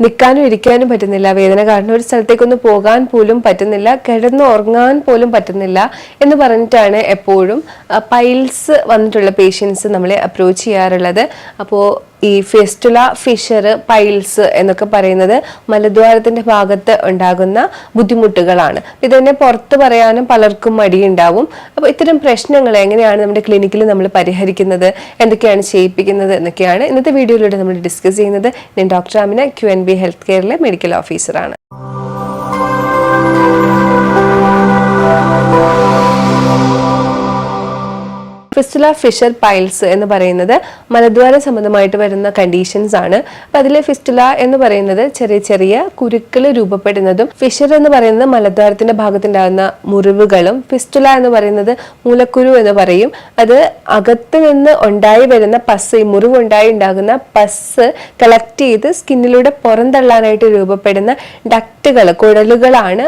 നിൽക്കാനും ഇരിക്കാനും പറ്റുന്നില്ല, വേദന കാരണം ഒരു സ്ഥലത്തേക്കൊന്ന് പോകാൻ പോലും പറ്റുന്നില്ല, കിടന്ന് ഉറങ്ങാൻ പോലും പറ്റുന്നില്ല എന്ന് പറഞ്ഞിട്ടാണ് എപ്പോഴും പൈൽസ് വന്നിട്ടുള്ള പേഷ്യൻസ് നമ്മളെ അപ്രോച്ച് ചെയ്യാറുള്ളത്. അപ്പോൾ ഈ ഫിസ്റ്റുല, ഫിഷർ, പൈൽസ് എന്നൊക്കെ പറയുന്നത് മലദ്വാരത്തിന്റെ ഭാഗത്ത് ഉണ്ടാകുന്ന ബുദ്ധിമുട്ടുകളാണ്. ഇതന്നെ പുറത്ത് പറയാനും പലർക്കും മടിയുണ്ടാവും. അപ്പോൾ ഇത്തരം പ്രശ്നങ്ങൾ എങ്ങനെയാണ് നമ്മുടെ ക്ലിനിക്കിൽ നമ്മൾ പരിഹരിക്കുന്നത്, എന്തൊക്കെയാണ് ചെയ്യിപ്പിക്കുന്നത് എന്നൊക്കെയാണ് ഇന്നത്തെ വീഡിയോയിലൂടെ നമ്മൾ ഡിസ്കസ് ചെയ്യുന്നത്. ഞാൻ ഡോക്ടർ ആമിന, QNB ഹെൽത്ത് കെയറിലെ മെഡിക്കൽ ഓഫീസറാണ്. ഫിസ്റ്റുല, ഫിഷർ, പൈൽസ് എന്ന് പറയുന്നത് മലദ്വാര സംബന്ധമായിട്ട് വരുന്ന കണ്ടീഷൻസ് ആണ്. അപ്പൊ അതിലെ ഫിസ്റ്റുല എന്ന് പറയുന്നത് ചെറിയ ചെറിയ കുരുക്കൾ രൂപപ്പെടുന്നതും, ഫിഷർ എന്ന് പറയുന്നത് മലദ്വാരത്തിന്റെ ഭാഗത്തുണ്ടാകുന്ന മുറിവുകളും, ഫിസ്റ്റുല എന്ന് പറയുന്നത് മൂലക്കുരു എന്ന് പറയും. അത് അകത്ത് നിന്ന് ഉണ്ടായി വരുന്ന പസ്, ഈ മുറിവുണ്ടായി ഉണ്ടാകുന്ന പസ് കളക്ട് ചെയ്ത് സ്കിന്നിലൂടെ പുറന്തള്ളാനായിട്ട് രൂപപ്പെടുന്ന ഡക്റ്റുകൾ, കുഴലുകളാണ്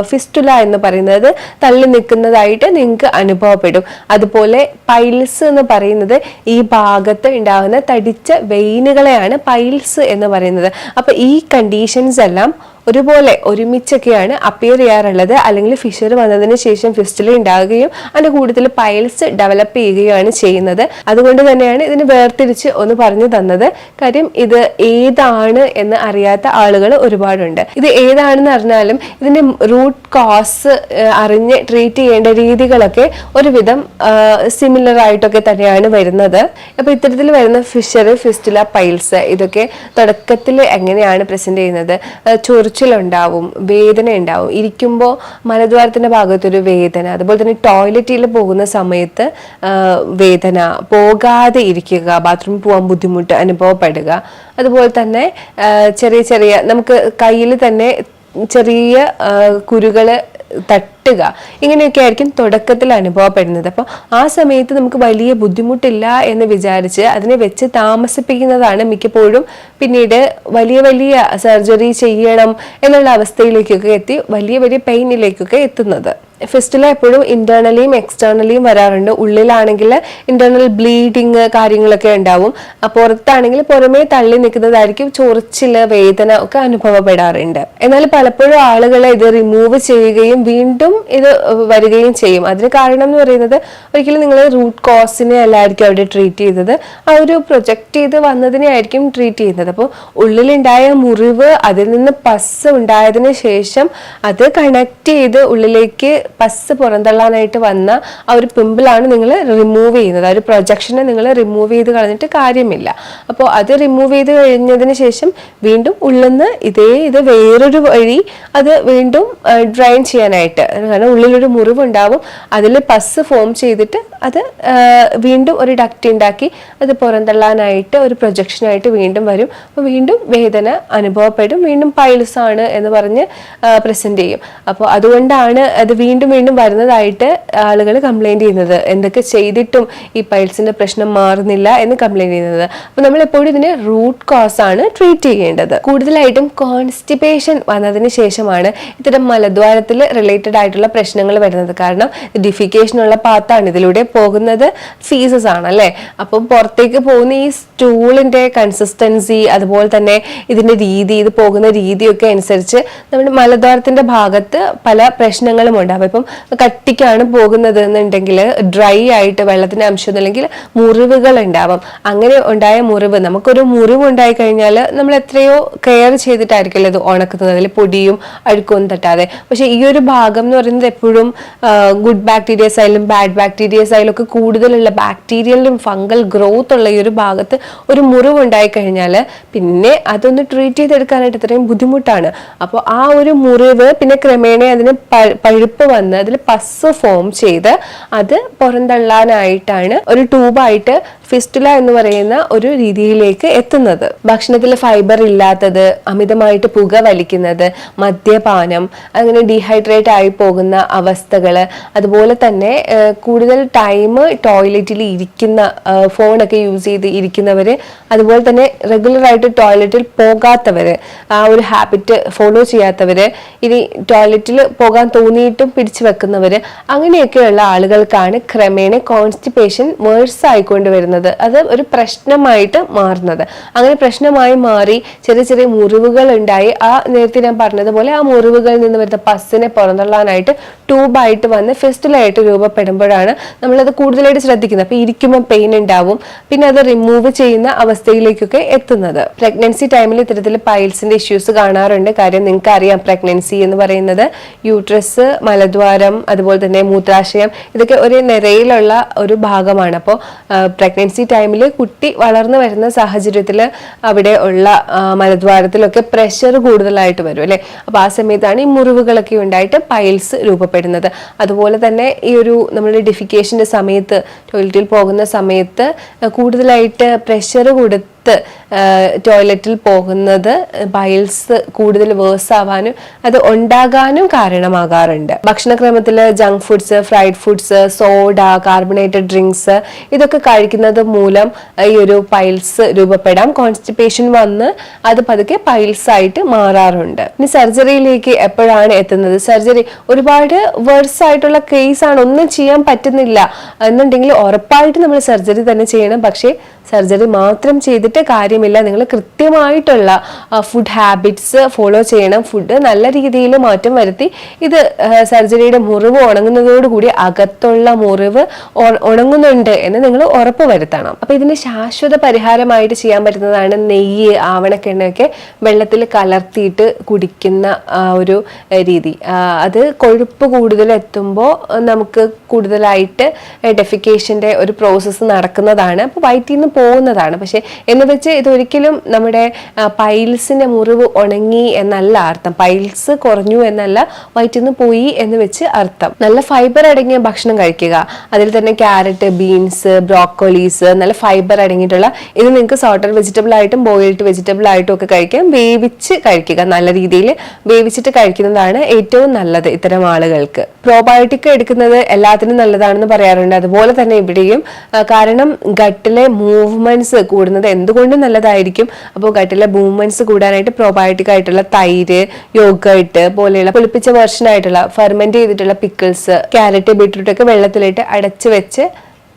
ഫിസ്റ്റുല എന്ന് പറയുന്നത്. തള്ളി നിൽക്കുന്നതായിട്ട് നിങ്ങൾക്ക് അനുഭവപ്പെടും. അതുപോലെ പൈൽസ് എന്ന് പറയുന്നത് ഈ ഭാഗത്ത് ഉണ്ടാകുന്ന തടിച്ച വെയിനുകളെയാണ് പൈൽസ് എന്ന് പറയുന്നത്. അപ്പൊ ഈ കണ്ടീഷൻസ് എല്ലാം ഒരുപോലെ ഒരുമിച്ചൊക്കെയാണ് അപ്പിയർ ചെയ്യാറുള്ളത്. അല്ലെങ്കിൽ ഫിഷർ വന്നതിന് ശേഷം ഫിസ്റ്റുല ഉണ്ടാകുകയും അതിന്റെ കൂടുതൽ പൈൽസ് ഡെവലപ്പ് ചെയ്യുകയാണ് ചെയ്യുന്നത്. അതുകൊണ്ട് തന്നെയാണ് ഇതിന് വേർതിരിച്ച് ഒന്ന് പറഞ്ഞു തന്നത്. കാര്യം ഇത് ഏതാണ് എന്ന് അറിയാത്ത ആളുകൾ ഒരുപാടുണ്ട്. ഇത് ഏതാണെന്ന് അറിഞ്ഞാലും ഇതിന്റെ റൂട്ട് കോസ് അറിഞ്ഞ് ട്രീറ്റ് ചെയ്യേണ്ട രീതികളൊക്കെ ഒരുവിധം സിമിലർ ആയിട്ടൊക്കെ തന്നെയാണ് വരുന്നത്. അപ്പൊ ഇത്തരത്തിൽ വരുന്ന ഫിഷർ, ഫിസ്റ്റുല, പൈൽസ് ഇതൊക്കെ തുടക്കത്തിൽ എങ്ങനെയാണ് പ്രസന്റ് ചെയ്യുന്നത്? ചൊറിച്ചിലുണ്ടാവും, വേദന ഉണ്ടാവും, ഇരിക്കുമ്പോൾ മലദ്വാരത്തിന്റെ ഭാഗത്തൊരു വേദന, അതുപോലെ തന്നെ ടോയ്ലറ്റിൽ പോകുന്ന സമയത്ത് വേദന, പോകാതെ ഇരിക്കുക, ബാത്റൂമിൽ പോകാൻ ബുദ്ധിമുട്ട് അനുഭവപ്പെടുക, അതുപോലെ തന്നെ ചെറിയ ചെറിയ നമുക്ക് കയ്യിൽ തന്നെ ചെറിയ കുരുകള് തട്ടുക, ഇങ്ങനെയൊക്കെ ആയിരിക്കും തുടക്കത്തിൽ അനുഭവപ്പെടുന്നത്. അപ്പോൾ ആ സമയത്ത് നമുക്ക് വലിയ ബുദ്ധിമുട്ടില്ല എന്ന് വിചാരിച്ച് അതിനെ വെച്ച് താമസിപ്പിക്കുന്നതാണ് മിക്കപ്പോഴും പിന്നീട് വലിയ വലിയ സർജറി ചെയ്യണം എന്നുള്ള അവസ്ഥയിലേക്കൊക്കെ എത്തി വലിയ വലിയ പെയിനിലേക്കൊക്കെ എത്തുന്നത്. ഫിസ്റ്റുല എപ്പോഴും ഇന്റേണലിയും എക്സ്റ്റേണലിയും വരാറുണ്ട്. ഉള്ളിലാണെങ്കിൽ ഇന്റേണൽ ബ്ലീഡിങ് കാര്യങ്ങളൊക്കെ ഉണ്ടാവും, പുറത്താണെങ്കിൽ പുറമേ തള്ളി നിൽക്കുന്നതായിരിക്കും ചൊറിച്ചില്, വേദന ഒക്കെ അനുഭവപ്പെടാറുണ്ട്. എന്നാൽ പലപ്പോഴും ആളുകൾ ഇത് റിമൂവ് ചെയ്യുകയും വീണ്ടും ഇത് വരികയും ചെയ്യും. അതിന് കാരണം എന്ന് പറയുന്നത് ഒരിക്കലും നിങ്ങൾ റൂട്ട് കോസിനെ അല്ലായിരിക്കും അവിടെ ട്രീറ്റ് ചെയ്തത്, ആ ഒരു പ്രൊജക്ട് ചെയ്ത് വന്നതിനെ ആയിരിക്കും ട്രീറ്റ് ചെയ്യുന്നത്. അപ്പോൾ ഉള്ളിലുണ്ടായ മുറിവ്, അതിൽ നിന്ന് പസ് ഉണ്ടായതിനു ശേഷം അത് കണക്ട് ചെയ്ത് ഉള്ളിലേക്ക് പസ് പുറന്തള്ളാനായിട്ട് വന്ന ആ ഒരു പിമ്പിളാണ് നിങ്ങൾ റിമൂവ് ചെയ്യുന്നത്. ആ ഒരു പ്രൊജക്ഷനെ നിങ്ങൾ റിമൂവ് ചെയ്ത് കളഞ്ഞിട്ട് കാര്യമില്ല. അപ്പോൾ അത് റിമൂവ് ചെയ്ത് കഴിഞ്ഞതിന് ശേഷം വീണ്ടും ഉള്ളിന്ന് ഇത് വേറൊരു വഴി അത് വീണ്ടും ഡ്രൈൻ ചെയ്യാനായിട്ട്, കാരണം ഉള്ളിലൊരു മുറിവുണ്ടാവും, അതിൽ പസ് ഫോം ചെയ്തിട്ട് അത് വീണ്ടും ഒരു ഡക്റ്റ് ഉണ്ടാക്കി അത് പുറന്തള്ളാനായിട്ട് ഒരു പ്രൊജക്ഷനായിട്ട് വീണ്ടും വരും. അപ്പോൾ വീണ്ടും വേദന അനുഭവപ്പെടും, വീണ്ടും പൈൽസ് ആണ് എന്ന് പറഞ്ഞ് പ്രസന്റ് ചെയ്യും. അപ്പോൾ അതുകൊണ്ടാണ് അത് വീണ്ടും വരുന്നതായിട്ട് ആളുകൾ കംപ്ലൈന്റ് ചെയ്യുന്നത്. എന്തൊക്കെ ചെയ്തിട്ടും ഈ പൈൽസിന്റെ പ്രശ്നം മാറുന്നില്ല എന്ന് കംപ്ലൈന്റ് ചെയ്യുന്നത്. അപ്പോൾ നമ്മൾ എപ്പോഴും ഇതിന് റൂട്ട് കോസ് ആണ് ട്രീറ്റ് ചെയ്യേണ്ടത്. കൂടുതലായിട്ടും കോൺസ്റ്റിപ്പേഷൻ വന്നതിന് ശേഷമാണ് ഇത്തരം മലദ്വാരത്തിൽ റിലേറ്റഡ് ആയിട്ടുള്ള പ്രശ്നങ്ങൾ വരുന്നത്. കാരണം ഡിഫിക്കേഷനുള്ള പാത്താണ്, ഇതിലൂടെ പോകുന്നത് ഫീസസ് ആണ് അല്ലേ. അപ്പം പുറത്തേക്ക് പോകുന്ന ഈ സ്റ്റൂളിന്റെ കൺസിസ്റ്റൻസി, അതുപോലെ തന്നെ ഇതിന്റെ രീതി, ഇത് പോകുന്ന രീതിയൊക്കെ അനുസരിച്ച് നമ്മുടെ മലദ്വാരത്തിന്റെ ഭാഗത്ത് പല പ്രശ്നങ്ങളും ഉണ്ടാവും. ഇപ്പം കട്ടിക്കാണ് പോകുന്നത് എന്നുണ്ടെങ്കിൽ ഡ്രൈ ആയിട്ട് വെള്ളത്തിന്റെ അംശം അല്ലെങ്കിൽ മുറിവുകൾ ഉണ്ടാവും. അങ്ങനെ ഉണ്ടായ മുറിവ്, നമുക്കൊരു മുറിവ് ഉണ്ടായി കഴിഞ്ഞാൽ നമ്മൾ എത്രയോ കെയർ ചെയ്തിട്ടായിരിക്കുമല്ലോ ഇത് ഉണക്കുന്നത്, അതിൽ പൊടിയും അഴുക്കൊന്നും തട്ടാതെ. പക്ഷെ ഈ ഒരു ഭാഗം എന്ന് പറയുന്നത് എപ്പോഴും ഗുഡ് ബാക്ടീരിയസ് ആയാലും ബാഡ് ബാക്ടീരിയസ് ആയാലും ഒക്കെ കൂടുതലുള്ള ബാക്ടീരിയലും ഫംഗൽ ഗ്രോത്ത് ഉള്ള ഈ ഒരു ഭാഗത്ത് ഒരു മുറിവ് ഉണ്ടായി കഴിഞ്ഞാൽ പിന്നെ അതൊന്ന് ട്രീറ്റ് ചെയ്തെടുക്കാനായിട്ട് ഇത്രയും ബുദ്ധിമുട്ടാണ്. അപ്പോൾ ആ ഒരു മുറിവ് പിന്നെ ക്രമേണ അതിന് പഴുപ്പ് വന്ന് അതിൽ പസ് ഫോം ചെയ്ത് അത് പുറന്തള്ളാനായിട്ടാണ് ഒരു ട്യൂബായിട്ട് ഫിസ്റ്റുല എന്ന് പറയുന്ന ഒരു രീതിയിലേക്ക് എത്തുന്നത്. ഭക്ഷണത്തിൽ ഫൈബർ ഇല്ലാത്തത്, അമിതമായിട്ട് പുക വലിക്കുന്നത്, മദ്യപാനം, അങ്ങനെ ഡീഹൈഡ്രേറ്റ് ആയി പോകുന്ന അവസ്ഥകൾ, അതുപോലെ തന്നെ കൂടുതൽ ടൈം ടോയ്ലറ്റിൽ ഇരിക്കുന്ന, ഫോണൊക്കെ യൂസ് ചെയ്ത് ഇരിക്കുന്നവർ, അതുപോലെ തന്നെ റെഗുലർ ആയിട്ട് ടോയ്ലറ്റിൽ പോകാത്തവർ, ആ ഒരു ഹാബിറ്റ് ഫോളോ ചെയ്യാത്തവർ, ഇനി ടോയ്ലറ്റിൽ പോകാൻ തോന്നിയിട്ടും പിടിച്ചു വെക്കുന്നവർ, അങ്ങനെയൊക്കെയുള്ള ആളുകൾക്കാണ് ക്രമേണ കോൺസ്റ്റിപ്പേഷൻ വേഴ്സ് ആയിക്കൊണ്ട് വരുന്നത്. മാറുന്നത്, അത് ഒരു പ്രശ്നമായിട്ട് മാറുന്നത്. അങ്ങനെ പ്രശ്നമായി മാറി ചെറിയ ചെറിയ മുറിവുകൾ ഉണ്ടായി, ആ നേരത്തെ ഞാൻ പറഞ്ഞതുപോലെ ആ മുറിവുകളിൽ നിന്ന് വരുന്ന പസ്സിനെ പുറന്തള്ളാനായിട്ട് ട്യൂബായിട്ട് വന്ന് ഫിസ്റ്റുലായിട്ട് രൂപപ്പെടുമ്പോഴാണ് നമ്മളത് കൂടുതലായിട്ട് ശ്രദ്ധിക്കുന്നത്. അപ്പൊ ഇരിക്കുമ്പോൾ പെയിൻ ഉണ്ടാവും, പിന്നെ അത് റിമൂവ് ചെയ്യുന്ന അവസ്ഥയിലേക്കൊക്കെ എത്തുന്നത്. പ്രഗ്നൻസി ടൈമിൽ ഇത്തരത്തിൽ പൈൽസിന്റെ ഇഷ്യൂസ് കാണാറുണ്ട്. കാര്യം നിങ്ങൾക്ക് അറിയാം, പ്രഗ്നൻസി എന്ന് പറയുന്നത് യൂട്രസ്, മലദ്വാരം, അതുപോലെ തന്നെ മൂത്രാശയം, ഇതൊക്കെ ഒരു നിരയിലുള്ള ഒരു ഭാഗമാണ്. അപ്പോൾ പ്രഗ്നൻസി ടൈമിൽ കുട്ടി വളർന്നു വരുന്ന സാഹചര്യത്തിൽ അവിടെ ഉള്ള മലദ്വാരത്തിലൊക്കെ പ്രഷർ കൂടുതലായിട്ട് വരും അല്ലെ. അപ്പൊ ആ സമയത്താണ് ഈ മുറിവുകളൊക്കെ ഉണ്ടായിട്ട് പൈൽസ് രൂപപ്പെടുന്നത്. അതുപോലെ തന്നെ ഈ ഒരു നമ്മുടെ ഡിഫിക്കേഷന്റെ സമയത്ത്, ടോയ്ലറ്റിൽ പോകുന്ന സമയത്ത് കൂടുതലായിട്ട് പ്രഷർ കൊടുത്ത് ടോയ്ലറ്റിൽ പോകുന്നത് പൈൽസ് കൂടുതൽ വേഴ്സ് ആവാനും അത് ഉണ്ടാകാനും കാരണമാകാറുണ്ട്. ഭക്ഷണക്രമത്തിൽ junk foods, fried foods, soda, carbonated drinks ഇതൊക്കെ കഴിക്കുന്നത് മൂലം ഈ ഒരു പൈൽസ് രൂപപ്പെടാം. കോൺസ്റ്റിപ്പേഷൻ വന്ന് അത് പതുക്കെ പൈൽസ് ആയിട്ട് മാറാറുണ്ട്. ഇനി സർജറിയിലേക്ക് എപ്പോഴാണ് എത്തുന്നത്? സർജറി ഒരുപാട് വേഴ്സ് ആയിട്ടുള്ള കേസാണ്, ഒന്നും ചെയ്യാൻ പറ്റുന്നില്ല എന്നുണ്ടെങ്കിൽ ഉറപ്പായിട്ട് നമ്മൾ സർജറി തന്നെ ചെയ്യണം. പക്ഷേ സർജറി മാത്രം ചെയ്തിട്ട് കാര്യമില്ല. നിങ്ങൾ കൃത്യമായിട്ടുള്ള ഫുഡ് ഹാബിറ്റ്സ് ഫോളോ ചെയ്യണം. ഫുഡ് നല്ല രീതിയിൽ മാറ്റം വരുത്തി ഇത് സർജറിയുടെ മുറിവ് ഉണങ്ങുന്നതോടുകൂടി അകത്തുള്ള മുറിവ് ഉണങ്ങുന്നുണ്ട് എന്ന് നിങ്ങൾ ഉറപ്പ് വരുത്തണം. അപ്പൊ ഇതിന് ശാശ്വത പരിഹാരമായിട്ട് ചെയ്യാൻ പറ്റുന്നതാണ് നെയ്യ്, ആവണക്കെണ്ണയൊക്കെ വെള്ളത്തിൽ കലർത്തിയിട്ട് കുടിക്കുന്ന ഒരു രീതി. അത് കൊഴുപ്പ് കൂടുതൽ എത്തുമ്പോൾ നമുക്ക് കൂടുതലായിട്ട് ഡെഫിക്കേഷന്റെ ഒരു പ്രോസസ്സ് നടക്കുന്നതാണ്. അപ്പോൾ വയറ്റിൽ നിന്ന് പോകുന്നതാണ്. പക്ഷെ എന്ന് വെച്ച് ഇതൊരിക്കലും നമ്മുടെ പൈൽസിന്റെ മുറിവ് ഉണങ്ങി എന്നല്ല അർത്ഥം. പൈൽസ് കുറഞ്ഞു എന്നല്ല, വയറ്റിൽ നിന്ന് പോയി എന്ന് വെച്ച് അർത്ഥം. നല്ല ഫൈബർ അടങ്ങിയ ഭക്ഷണം കഴിക്കുക. അതിൽ തന്നെ ക്യാരറ്റ്, ബീൻസ്, ബ്രോക്കോളീസ്, നല്ല ഫൈബർ അടങ്ങിയിട്ടുള്ള ഇത് നിങ്ങൾക്ക് സോട്ടഡ് വെജിറ്റബിൾ ആയിട്ടും ബോയിൽഡ് വെജിറ്റബിൾ ആയിട്ടും ഒക്കെ കഴിക്കാം. വേവിച്ച് കഴിക്കുക, നല്ല രീതിയിൽ വേവിച്ചിട്ട് കഴിക്കുന്നതാണ് ഏറ്റവും നല്ലത് ഇത്തരം ആളുകൾക്ക്. പ്രോബയോട്ടിക് എടുക്കുന്നത് എല്ലാത്തിനും നല്ലതാണെന്ന് പറയാറുണ്ട്. അതുപോലെ തന്നെ ഇവിടെയും, കാരണം ഗട്ടിലെ മൂവ്മെന്റ്സ് കൂടുന്നത് എന്തുകൊണ്ടും നല്ലതായിരിക്കും. അപ്പോൾ ഗട്ടിലെ മൂവ്മെന്റ്സ് കൂടാനായിട്ട് പ്രോബയോട്ടിക് ആയിട്ടുള്ള തൈര്, യോഗട്ട് പോലെയുള്ള പുളിപ്പിച്ച വെർഷൻ ആയിട്ടുള്ള ഫെർമെന്റ് ചെയ്തിട്ടുള്ള പിക്കിൾസ്, ക്യാരറ്റ്, ബീട്രൂട്ട് ഒക്കെ വെള്ളത്തിലിട്ട് അടച്ചു വെച്ച്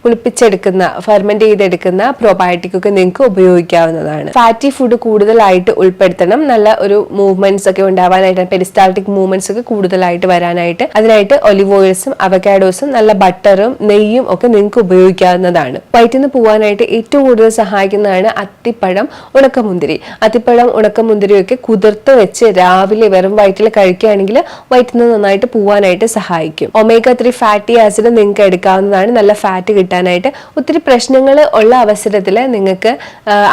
പുളിപ്പിച്ചെടുക്കുന്ന, ഫെർമെന്റ് ചെയ്തെടുക്കുന്ന പ്രോബയോട്ടിക് ഒക്കെ നിങ്ങൾക്ക് ഉപയോഗിക്കാവുന്നതാണ്. ഫാറ്റി ഫുഡ് കൂടുതലായിട്ട് ഉൾപ്പെടുത്തണം. നല്ല ഒരു മൂവ്മെന്റ്സ് ഒക്കെ ഉണ്ടാവാനായിട്ട്, പെരിസ്റ്റാൾട്ടിക് മൂവ്മെന്റ്സ് ഒക്കെ കൂടുതലായിട്ട് വരാനായിട്ട്, അതിനായിട്ട് ഒലിവ് ഓയിൽസും അവക്കാഡോസും നല്ല ബട്ടറും നെയ്യും ഒക്കെ നിങ്ങൾക്ക് ഉപയോഗിക്കാവുന്നതാണ്. വയറ്റിൽ നിന്ന് പോകാനായിട്ട് ഏറ്റവും കൂടുതൽ സഹായിക്കുന്നതാണ് അത്തിപ്പഴം, ഉണക്കമുന്തിരി. അത്തിപ്പഴം, ഉണക്കമുന്തിരിയും ഒക്കെ കുതിർത്ത് വെച്ച് രാവിലെ വെറും വയറ്റിൽ കഴിക്കുകയാണെങ്കിൽ വയറ്റിൽ നിന്ന് നന്നായിട്ട് പോകാനായിട്ട് സഹായിക്കും. ഒമേഗ 3 ഫാറ്റി ആസിഡ് നിങ്ങൾക്ക് എടുക്കാവുന്നതാണ്. നല്ല ഫാറ്റ് കിട്ടാനായിട്ട്. ഒത്തിരി പ്രശ്നങ്ങൾ ഉള്ള അവസരത്തിൽ നിങ്ങൾക്ക്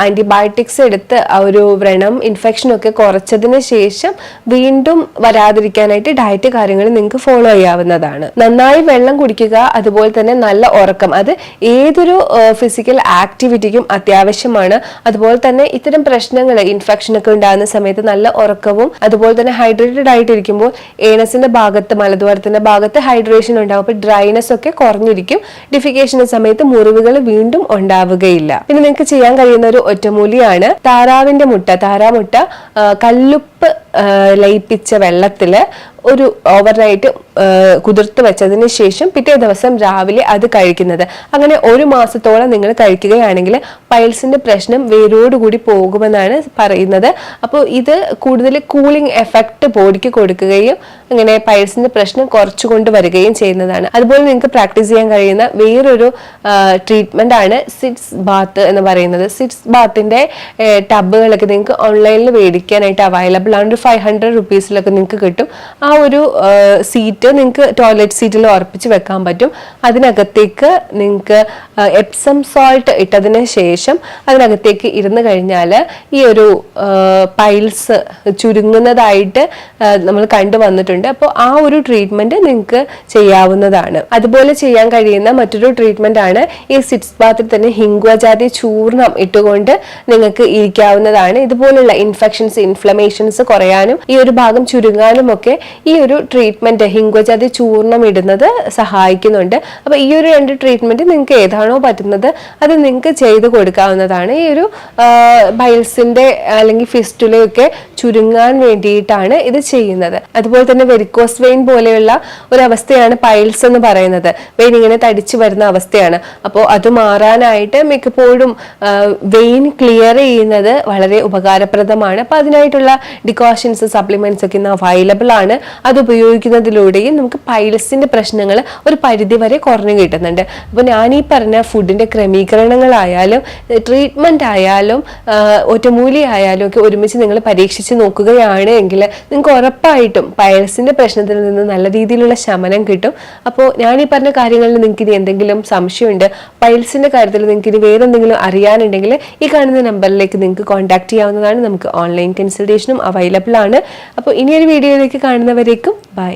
ആന്റിബയോട്ടിക്സ് എടുത്ത് ആ ഒരു വ്രണം, ഇൻഫെക്ഷൻ ഒക്കെ കുറച്ചതിന് ശേഷം വീണ്ടും വരാതിരിക്കാനായിട്ട് ഡയറ്റ് കാര്യങ്ങൾ നിങ്ങൾക്ക് ഫോളോ ചെയ്യാവുന്നതാണ്. നന്നായി വെള്ളം കുടിക്കുക, അതുപോലെ തന്നെ നല്ല ഉറക്കം. അത് ഏതൊരു ഫിസിക്കൽ ആക്ടിവിറ്റിക്കും അത്യാവശ്യമാണ്. അതുപോലെ തന്നെ ഇത്തരം പ്രശ്നങ്ങൾ, ഇൻഫെക്ഷൻ ഒക്കെ ഉണ്ടാകുന്ന സമയത്ത് നല്ല ഉറക്കവും, അതുപോലെ തന്നെ ഹൈഡ്രേറ്റഡ് ആയിട്ടിരിക്കുമ്പോൾ ഏണസിന്റെ ഭാഗത്ത്, മലദ്വാരത്തിന്റെ ഭാഗത്ത് ഹൈഡ്രേഷൻ ഉണ്ടാവും. അപ്പൊ ഡ്രൈനെസ് ഒക്കെ കുറഞ്ഞിരിക്കും. ഡിഫിക്കേഷൻ സമയത്ത് മുറിവുകൾ വീണ്ടും ഉണ്ടാവുകയില്ല. പിന്നെ നിങ്ങൾക്ക് ചെയ്യാൻ കഴിയുന്ന ഒരു ഒറ്റമൂലിയാണ് താറാവിന്റെ മുട്ട. താറാമുട്ട കല്ലുപ്പ് ലയിപ്പിച്ച വെള്ളത്തില് ഒരു ഓവർനൈറ്റ് കുതിർത്ത് വെച്ചതിന് ശേഷം പിറ്റേ ദിവസം രാവിലെ അത് കഴിക്കുന്നത്. അങ്ങനെ 1 മാസത്തോളം നിങ്ങൾ കഴിക്കുകയാണെങ്കിൽ പൈൽസിന്റെ പ്രശ്നം വേരോടുകൂടി പോകുമെന്നാണ് പറയുന്നത്. അപ്പോൾ ഇത് കൂടുതൽ കൂളിംഗ് എഫക്ട് ബോഡിക്ക് കൊടുക്കുകയും അങ്ങനെ പൈൽസിന്റെ പ്രശ്നം കുറച്ചുകൊണ്ട് വരികയും ചെയ്യുന്നതാണ്. അതുപോലെ നിങ്ങൾക്ക് പ്രാക്ടീസ് ചെയ്യാൻ കഴിയുന്ന വേറൊരു ട്രീറ്റ്മെന്റ് ആണ് സിറ്റ്സ് ബാത്ത് എന്ന് പറയുന്നത്. സിറ്റ്സ് ബാത്തിന്റെ ടബുകളൊക്കെ നിങ്ങൾക്ക് ഓൺലൈനിൽ മേടിക്കാനായിട്ട് അവൈലബിൾ ആണ്. 500 rupees നിങ്ങൾക്ക് കിട്ടും. ആ ഒരു സീറ്റ് നിങ്ങൾക്ക് ടോയ്ലറ്റ് സീറ്റിൽ ഉറപ്പിച്ച് വെക്കാൻ പറ്റും. അതിനകത്തേക്ക് നിങ്ങൾക്ക് എപ്സം സോൾട്ട് ഇട്ടതിന് ശേഷം അതിനകത്തേക്ക് ഇരുന്ന് കഴിഞ്ഞാൽ ഈ ഒരു പൈൽസ് ചുരുങ്ങുന്നതായിട്ട് നമ്മൾ കണ്ടുവന്നിട്ടുണ്ട്. അപ്പോൾ ആ ഒരു ട്രീറ്റ്മെന്റ് നിങ്ങൾക്ക് ചെയ്യാവുന്നതാണ്. അതുപോലെ ചെയ്യാൻ കഴിയുന്ന മറ്റൊരു ട്രീറ്റ്മെന്റ് ആണ് ഈ സിറ്റ്സ് ബാത്തിൽ തന്നെ ഹിംഗ്വജാതി ചൂർണം ഇട്ടുകൊണ്ട് നിങ്ങൾക്ക് ഇരിക്കാവുന്നതാണ്. ഇതുപോലുള്ള ഇൻഫെക്ഷൻസ്, ഇൻഫ്ലമേഷൻസ് കുറയാനും ഈ ഒരു ഭാഗം ചുരുങ്ങാനും ഒക്കെ ഈ ഒരു ട്രീറ്റ്മെന്റ് ഹിംഗോജാതി ചൂർണം ഇടുന്നത് സഹായിക്കുന്നുണ്ട്. അപ്പോൾ ഈ ഒരു 2 ട്രീറ്റ്മെന്റ് നിങ്ങൾക്ക് ഏതാണോ പറ്റുന്നത് അത് നിങ്ങൾക്ക് ചെയ്ത് കൊടുക്കാവുന്നതാണ്. ഈ ഒരു പൈൽസിന്റെ അല്ലെങ്കിൽ ഫിസ്റ്റുലയൊക്കെ ചുരുങ്ങാൻ വേണ്ടിയിട്ടാണ് ഇത് ചെയ്യുന്നത്. അതുപോലെ തന്നെ വെരിക്കോസ് വെയിൻ പോലെയുള്ള ഒരു അവസ്ഥയാണ് പൈൽസ് എന്ന് പറയുന്നത്. വെയിൻ ഇങ്ങനെ തടിച്ചു വരുന്ന അവസ്ഥയാണ്. അപ്പോൾ അത് മാറാനായിട്ട് മിക്കപ്പോഴും വെയിൻ ക്ലിയർ ചെയ്യുന്നത് വളരെ ഉപകാരപ്രദമാണ്. അപ്പോൾ അതിനായിട്ടുള്ള ഡിക്കോഷൻസ് സപ്ലിമെന്റ്സ് ഒക്കെ ഇന്ന് അവൈലബിൾ ആണ്. അത് ഉപയോഗിക്കുന്നതിലൂടെയും നമുക്ക് പൈൽസിന്റെ പ്രശ്നങ്ങൾ ഒരു പരിധി വരെ കുറഞ്ഞു കിട്ടുന്നുണ്ട്. അപ്പോൾ ഞാൻ ഈ പറഞ്ഞ ഫുഡിന്റെ ക്രമീകരണങ്ങളായാലും ട്രീറ്റ്മെന്റ് ആയാലും ഒറ്റമൂലി ആയാലും ഒക്കെ ഒരുമിച്ച് നിങ്ങൾ പരീക്ഷിച്ച് നോക്കുകയാണ് എങ്കിൽ നിങ്ങൾക്ക് ഉറപ്പായിട്ടും പൈൽസിന്റെ പ്രശ്നത്തിൽ നിന്ന് നല്ല രീതിയിലുള്ള ശമനം കിട്ടും. അപ്പോൾ ഞാൻ ഈ പറഞ്ഞ കാര്യങ്ങളിൽ നിങ്ങൾക്ക് ഇനി എന്തെങ്കിലും സംശയമുണ്ട്, പൈൽസിന്റെ കാര്യത്തിൽ നിങ്ങൾക്ക് ഇനി വേറെ എന്തെങ്കിലും അറിയാനുണ്ടെങ്കിൽ ഈ കാണുന്ന നമ്പറിലേക്ക് നിങ്ങൾക്ക് കോൺടാക്ട് ചെയ്യാവുന്നതാണ്. നമുക്ക് ഓൺലൈൻ കൺസൾട്ടേഷനും അവൈലബിൾ ആണ്. അപ്പോൾ ഇനിയൊരു വീഡിയോയിലേക്ക് കാണുന്നവരേക്കും ബൈ.